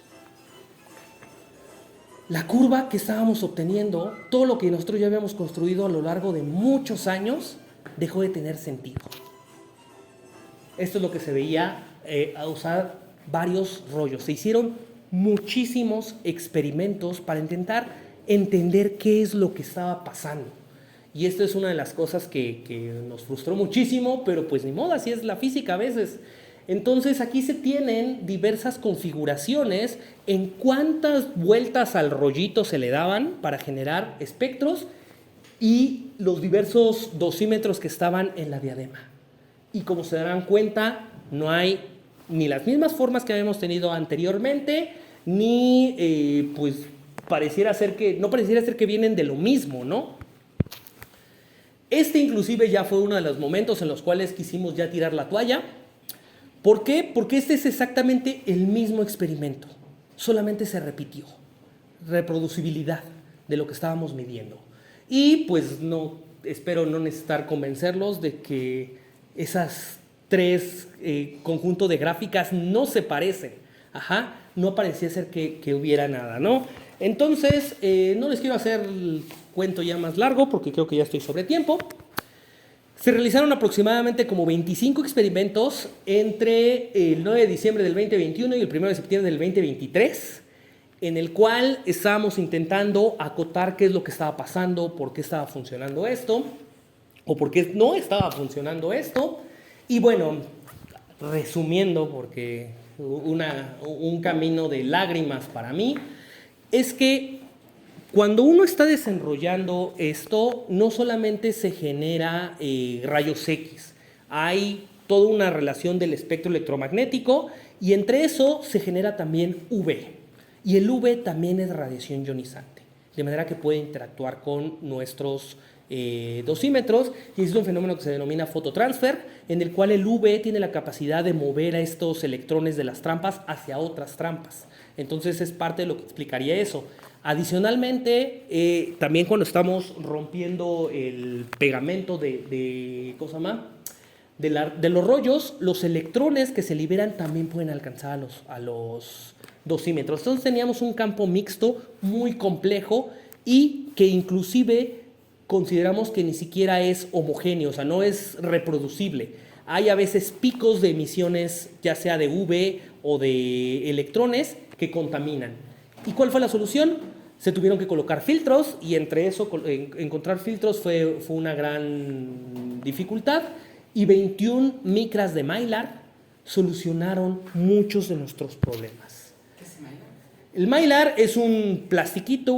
la curva que estábamos obteniendo, todo lo que nosotros ya habíamos construido a lo largo de muchos años, dejó de tener sentido. Esto es lo que se veía a usar varios rollos. Se hicieron muchísimos experimentos para intentar entender qué es lo que estaba pasando. Y esto es una de las cosas que nos frustró muchísimo, pero pues ni modo, así es la física a veces. Entonces aquí se tienen diversas configuraciones en cuántas vueltas al rollito se le daban para generar espectros y los diversos dosímetros que estaban en la diadema. Y como se darán cuenta, no hay ni las mismas formas que habíamos tenido anteriormente, ni pues no pareciera ser que vienen de lo mismo, ¿no? Este inclusive ya fue uno de los momentos en los cuales quisimos ya tirar la toalla. ¿Por qué? Porque este es exactamente el mismo experimento, solamente se repitió. Reproducibilidad de lo que estábamos midiendo. Y pues no, espero no necesitar convencerlos de que esas tres conjuntos de gráficas no se parecen. No parecía ser que hubiera nada, ¿no? Entonces, no les quiero hacer el cuento ya más largo porque creo que ya estoy sobre tiempo. Se realizaron aproximadamente como 25 experimentos entre el 9 de diciembre del 2021 y el 1 de septiembre del 2023, en el cual estábamos intentando acotar qué es lo que estaba pasando, por qué estaba funcionando esto, o por qué no estaba funcionando esto. Y bueno, resumiendo, porque un camino de lágrimas para mí, es que cuando uno está desenrollando esto, no solamente se genera rayos X, hay toda una relación del espectro electromagnético y entre eso se genera también UV. Y el UV también es radiación ionizante, de manera que puede interactuar con nuestros dosímetros y existe un fenómeno que se denomina fototransfer, en el cual el UV tiene la capacidad de mover a estos electrones de las trampas hacia otras trampas. Entonces es parte de lo que explicaría eso. Adicionalmente, también cuando estamos rompiendo el pegamento de los rollos, los electrones que se liberan también pueden alcanzar a los dosímetros. Entonces teníamos un campo mixto muy complejo y que inclusive consideramos que ni siquiera es homogéneo, o sea, no es reproducible. Hay a veces picos de emisiones, ya sea de UV o de electrones, que contaminan. ¿Y cuál fue la solución? Se tuvieron que colocar filtros y entre eso encontrar filtros fue una gran dificultad y 21 micras de Mylar solucionaron muchos de nuestros problemas. ¿Qué es Mylar? El Mylar es un plastiquito,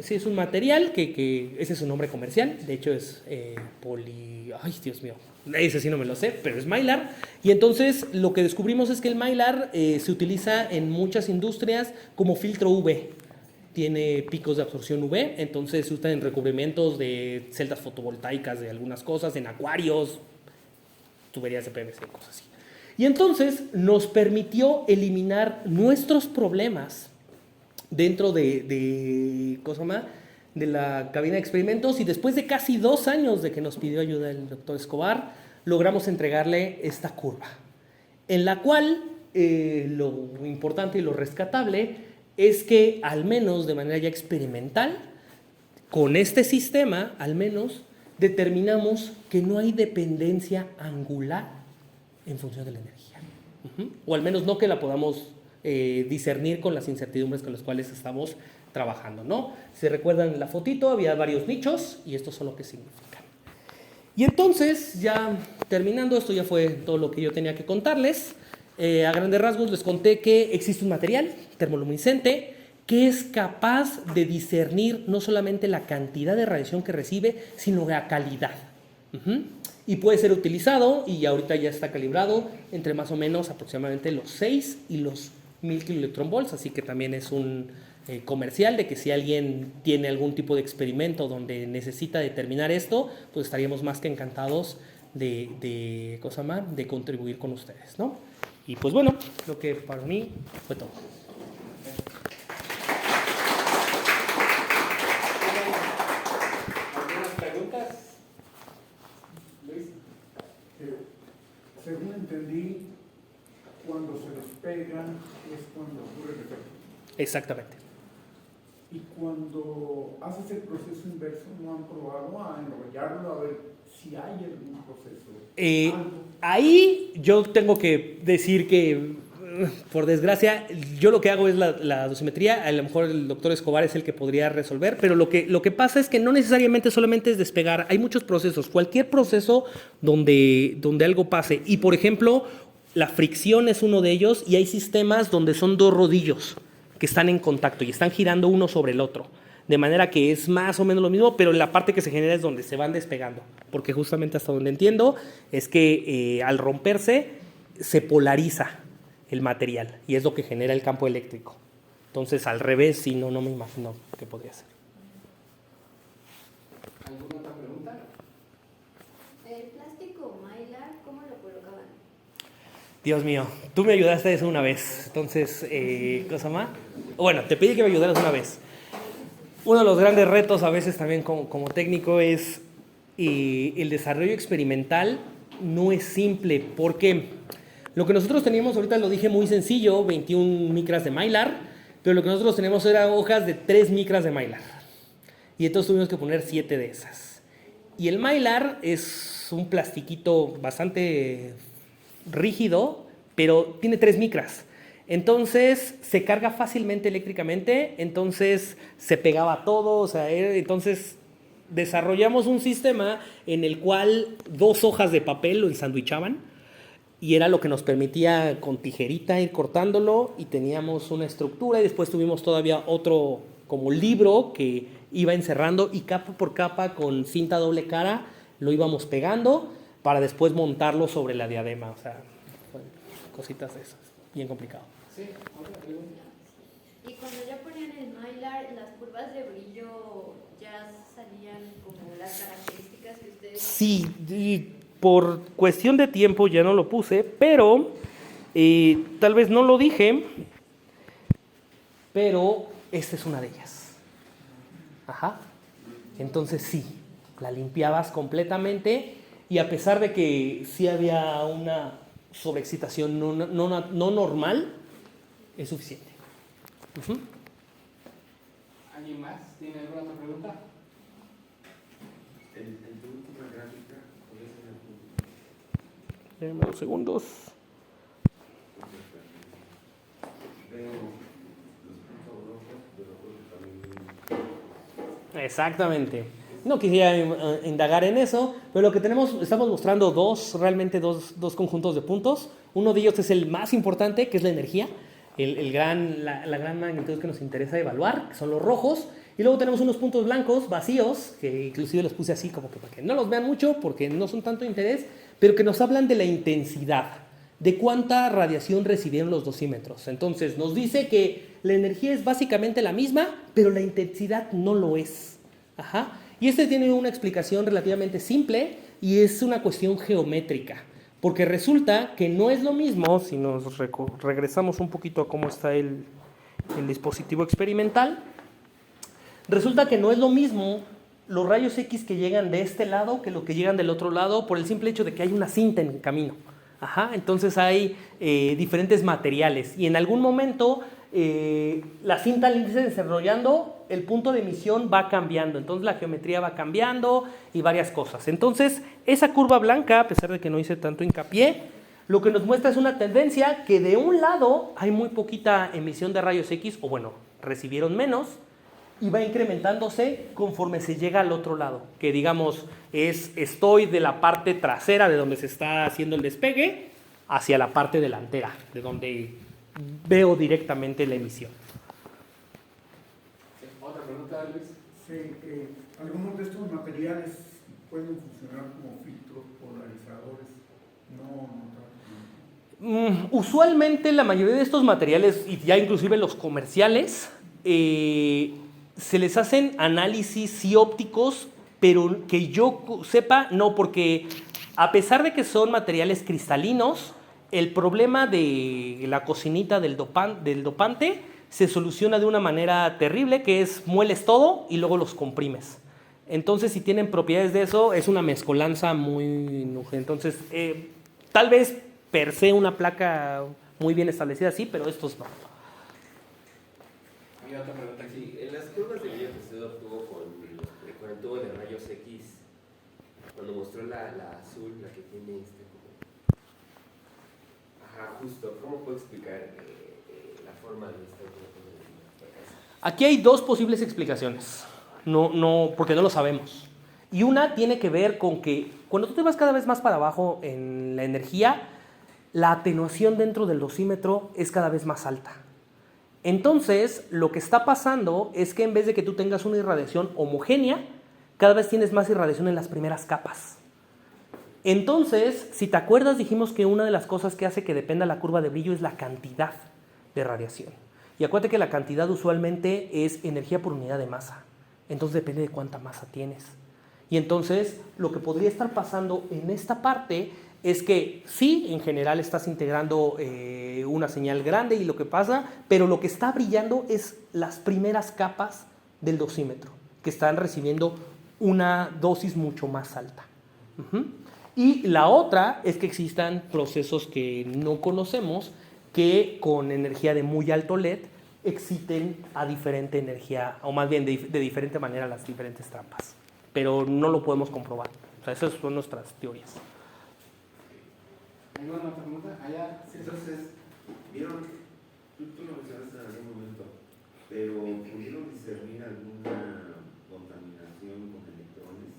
sí, es un material que ese es su nombre comercial, de hecho es ay, Dios mío, ese sí no me lo sé, pero es Mylar. Y entonces lo que descubrimos es que el Mylar se utiliza en muchas industrias como filtro UV. Tiene picos de absorción UV, entonces se usa en recubrimientos de celdas fotovoltaicas, de algunas cosas, en acuarios, tuberías de PVC, cosas así. Y entonces nos permitió eliminar nuestros problemas dentro de la cabina de experimentos y después de casi 2 años de que nos pidió ayuda el doctor Escobar, logramos entregarle esta curva, en la cual lo importante y lo rescatable es que al menos de manera ya experimental, con este sistema al menos determinamos que no hay dependencia angular en función de la energía. O al menos no que la podamos discernir con las incertidumbres con las cuales estamos trabajando, ¿no? Si recuerdan la fotito, había varios nichos y estos son lo que significan. Y entonces, ya terminando, esto ya fue todo lo que yo tenía que contarles. A grandes rasgos les conté que existe un material termoluminiscente que es capaz de discernir no solamente la cantidad de radiación que recibe, sino la calidad. Y puede ser utilizado, y ahorita ya está calibrado, entre más o menos aproximadamente los 6 y los 1000 kiloelectronvolts, así que también es un comercial de que si alguien tiene algún tipo de experimento donde necesita determinar esto, pues estaríamos más que encantados de contribuir con ustedes, ¿no? Y pues bueno, lo que para mí fue todo. ¿Algunas preguntas? Luis. Según entendí, cuando se despegan es cuando ocurre el efecto. Exactamente. Y cuando haces el proceso inverso, ¿no han probado a enrollarlo a ver si hay algún proceso? Ahí yo tengo que decir que, por desgracia, yo lo que hago es la dosimetría. A lo mejor el doctor Escobar es el que podría resolver, pero lo que pasa es que no necesariamente solamente es despegar. Hay muchos procesos. Cualquier proceso donde algo pase. Y, por ejemplo, la fricción es uno de ellos y hay sistemas donde son 2 rodillos que están en contacto y están girando uno sobre el otro. De manera que es más o menos lo mismo, pero la parte que se genera es donde se van despegando. Porque justamente hasta donde entiendo es que al romperse se polariza el material y es lo que genera el campo eléctrico. Entonces, al revés, sí, no me imagino qué podría ser. ¿Alguna otra pregunta? ¿El plástico Mylar cómo lo colocaban? Dios mío, tú me ayudaste eso una vez. Entonces, ¿cosa más? Bueno, te pedí que me ayudaras una vez. Uno de los grandes retos a veces también como técnico es el desarrollo experimental no es simple, porque lo que nosotros teníamos, ahorita lo dije muy sencillo, 21 micras de Mylar, pero lo que nosotros teníamos eran hojas de 3 micras de Mylar. Y entonces tuvimos que poner 7 de esas. Y el Mylar es un plastiquito bastante rígido, pero tiene 3 micras. Entonces se carga fácilmente eléctricamente, entonces se pegaba todo, o sea, entonces desarrollamos un sistema en el cual 2 hojas de papel lo ensanduichaban y era lo que nos permitía con tijerita ir cortándolo y teníamos una estructura y después tuvimos todavía otro como libro que iba encerrando y capa por capa con cinta doble cara lo íbamos pegando para después montarlo sobre la diadema, o sea, cositas de esas, bien complicado. Sí, otra pregunta. Y cuando ya ponían el Mylar, las curvas de brillo ya salían como las características que ustedes... Sí, y por cuestión de tiempo ya no lo puse, pero tal vez no lo dije, pero esta es una de ellas. Ajá. Entonces sí, la limpiabas completamente y a pesar de que sí había una sobreexcitación no normal, es suficiente. Uh-huh. ¿Alguien más tiene alguna otra pregunta? En tu última gráfica, ¿podrías hacer Déjame 2 segundos. Veo los puntos rojos, pero también... Exactamente. No quisiera indagar en eso, pero lo que estamos mostrando realmente dos conjuntos de puntos. Uno de ellos es el más importante, que es la energía, la gran magnitud que nos interesa evaluar, que son los rojos. Y luego tenemos unos puntos blancos vacíos, que inclusive los puse así como que para que no los vean mucho, porque no son tanto interés, pero que nos hablan de la intensidad, de cuánta radiación recibieron los dosímetros. Entonces nos dice que la energía es básicamente la misma, pero la intensidad no lo es. Ajá. Y este tiene una explicación relativamente simple y es una cuestión geométrica, porque resulta que no es lo mismo, si nos regresamos un poquito a cómo está el dispositivo experimental, resulta que no es lo mismo los rayos X que llegan de este lado que los que llegan del otro lado por el simple hecho de que hay una cinta en el camino. Ajá. Entonces hay diferentes materiales y en algún momento la cinta al irse desarrollando, el punto de emisión va cambiando, entonces la geometría va cambiando y varias cosas. Entonces esa curva blanca, a pesar de que no hice tanto hincapié, lo que nos muestra es una tendencia que de un lado hay muy poquita emisión de rayos X, o bueno, recibieron menos, y va incrementándose conforme se llega al otro lado, que digamos estoy de la parte trasera de donde se está haciendo el despegue hacia la parte delantera, de donde veo directamente la emisión. ¿Otra pregunta, Luis? Sí, algunos de estos materiales pueden funcionar como filtros polarizadores, no Usualmente la mayoría de estos materiales, y ya inclusive los comerciales, se les hacen análisis sí ópticos, pero que yo sepa, no, porque a pesar de que son materiales cristalinos, el problema de la cocinita del dopante se soluciona de una manera terrible, que es mueles todo y luego los comprimes. Entonces, si tienen propiedades de eso, es una mezcolanza muy... Entonces, tal vez per se una placa muy bien establecida, sí, pero estos no. ¿Hay otra pregunta aquí? Sí, en las curvas de brillo que usted obtuvo con el tubo de rayos X, cuando mostró la azul, la que tiene como... Ajá, justo, ¿cómo puedo explicar la forma de esta curva de brillo? Aquí hay 2 posibles explicaciones, porque no lo sabemos. Y una tiene que ver con que cuando tú te vas cada vez más para abajo en la energía, la atenuación dentro del dosímetro es cada vez más alta. Entonces, lo que está pasando es que en vez de que tú tengas una irradiación homogénea, cada vez tienes más irradiación en las primeras capas. Entonces, si te acuerdas, dijimos que una de las cosas que hace que dependa la curva de brillo es la cantidad de radiación. Y acuérdate que la cantidad usualmente es energía por unidad de masa. Entonces depende de cuánta masa tienes. Y entonces lo que podría estar pasando en esta parte es que sí, en general estás integrando una señal grande y lo que pasa, pero lo que está brillando es las primeras capas del dosímetro, que están recibiendo una dosis mucho más alta. Y la otra es que existan procesos que no conocemos que con energía de muy alto LED exciten a diferente energía, o más bien de diferente manera las diferentes trampas. pero no lo podemos comprobar. O sea, esas son nuestras teorías. ¿Alguna otra pregunta? Allá. Sí, entonces, vieron, tú lo mencionaste en algún momento, pero ¿pudieron discernir alguna contaminación con electrones?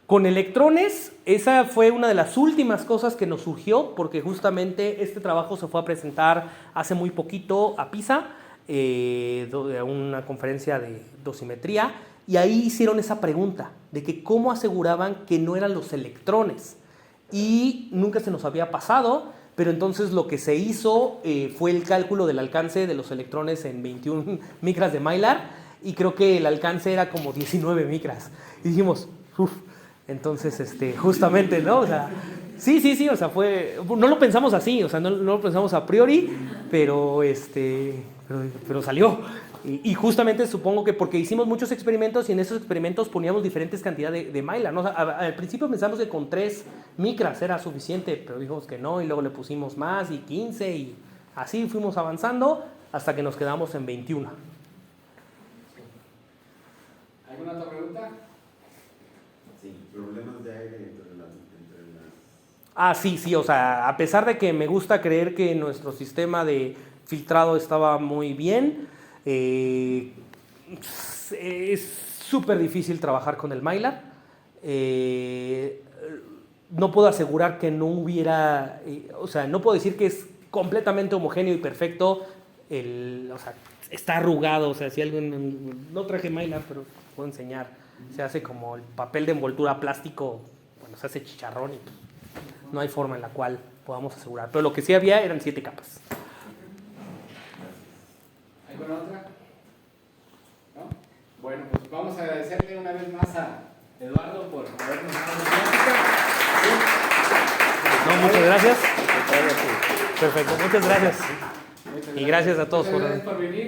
Con electrones, esa fue una de las últimas cosas que nos surgió, porque justamente este trabajo se fue a presentar hace muy poquito a PISA, a una conferencia de dosimetría, y ahí hicieron esa pregunta de que cómo aseguraban que no eran los electrones. Y nunca se nos había pasado, pero entonces lo que se hizo fue el cálculo del alcance de los electrones en 21 micras de Mylar, y creo que el alcance era como 19 micras. Y dijimos, uff, entonces justamente, ¿no? O sea, sí, o sea, no lo pensamos así, o sea, no lo pensamos a priori, pero salió. Y justamente supongo que porque hicimos muchos experimentos y en esos experimentos poníamos diferentes cantidades de Mylar, ¿no? O sea, al principio pensamos que con 3 micras era suficiente, pero dijimos que no, y luego le pusimos más y 15 y así fuimos avanzando hasta que nos quedamos en 21. ¿Alguna otra pregunta? Sí, problemas de aire entre las... Ah, sí, o sea, a pesar de que me gusta creer que nuestro sistema de filtrado estaba muy bien, es súper difícil trabajar con el Mylar. No puedo asegurar que no hubiera, o sea, no puedo decir que es completamente homogéneo y perfecto. O sea, está arrugado, o sea, si alguien, no traje Mylar, pero puedo enseñar, se hace como el papel de envoltura plástico, bueno, se hace chicharrón y no hay forma en la cual podamos asegurar. Pero lo que sí había eran 7 capas. ¿Alguna otra? ¿No? Bueno, pues vamos a agradecerle una vez más a Eduardo por habernos dado la plática. No, muchas gracias. Perfecto, muchas gracias. Y gracias a todos por venir.